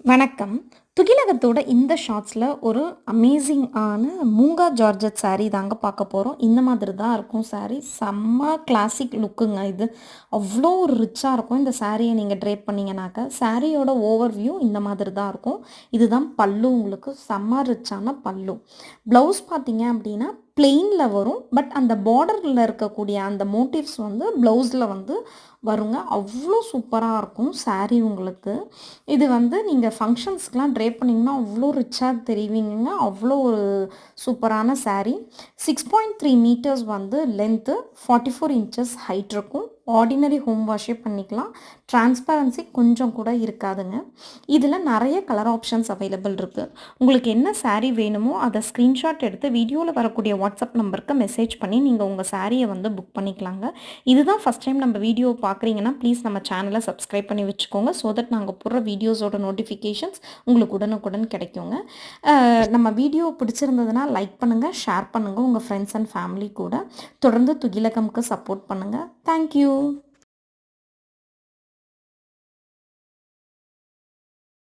வணக்கம். துகிலகத்தோட இந்த ஷார்ட்ஸில் ஒரு அமேசிங்கான மூங்கா ஜார்ஜட் saree தாங்க பார்க்க போகிறோம். இந்த மாதிரி தான் இருக்கும் saree. செம்ம கிளாசிக் லுக்குங்க இது. அவ்வளோ ஒரு ரிச்சாக இருக்கும் இந்த சாரியை நீங்கள் ட்ரேப் பண்ணிங்கனாக்கா. சாரியோட ஓவர்வியூ இந்த மாதிரி தான் இருக்கும். இதுதான் பல்லு, உங்களுக்கு செம்ம ரிச்சான பல்லு. ப்ளவுஸ் பார்த்தீங்க அப்படின்னா பிளெயினில் வரும். பட் அந்த பார்டரில் இருக்கக்கூடிய அந்த மோட்டிவ்ஸ் வந்து ப்ளவுஸில் வந்து வருங்க. அவ்வளோ சூப்பராக இருக்கும் saree உங்களுக்கு. இது வந்து நீங்கள் ஃபங்க்ஷன்ஸ்க்கெலாம் ட்ரேப் பண்ணிங்கன்னா அவ்வளோ ரிச்சாக தெரிவிங்கங்க. அவ்வளோ ஒரு சூப்பரான saree. 6.3 மீட்டர்ஸ் வந்து லென்த்து, 44 இன்ச்சஸ் ஹைட் இருக்கும். ஆர்டினரி ஹோம் வாஷே பண்ணிக்கலாம். டிரான்ஸ்பரன்சி கொஞ்சம் கூட இருக்காதுங்க. இதில் நிறைய கலர் ஆப்ஷன்ஸ் அவைலபிள் இருக்குது. உங்களுக்கு என்ன saree வேணுமோ அதை ஸ்க்ரீன்ஷாட் எடுத்து வீடியோவில் வரக்கூடிய வாட்ஸ்அப் நம்பருக்கு மெசேஜ் பண்ணி நீங்கள் உங்கள் சாரியை வந்து புக் பண்ணிக்கலாங்க. இதுதான் ஃபஸ்ட் டைம் நம்ம வீடியோ பார்க்குறீங்கன்னா ப்ளீஸ் நம்ம சேனலை சப்ஸ்கிரைப் பண்ணி வச்சுக்கோங்க. ஸோ தட் நாங்கள் போடுற வீடியோஸோட நோட்டிஃபிகேஷன்ஸ் உங்களுக்கு உடனுக்குடன் கிடைக்குங்க. நம்ம வீடியோ பிடிச்சிருந்ததுன்னா லைக் பண்ணுங்கள், ஷேர் பண்ணுங்கள் உங்கள் ஃப்ரெண்ட்ஸ் அண்ட் ஃபேமிலி கூட. தொடர்ந்து துகிலகம்க்கு சப்போர்ட் பண்ணுங்கள். தேங்க்யூ.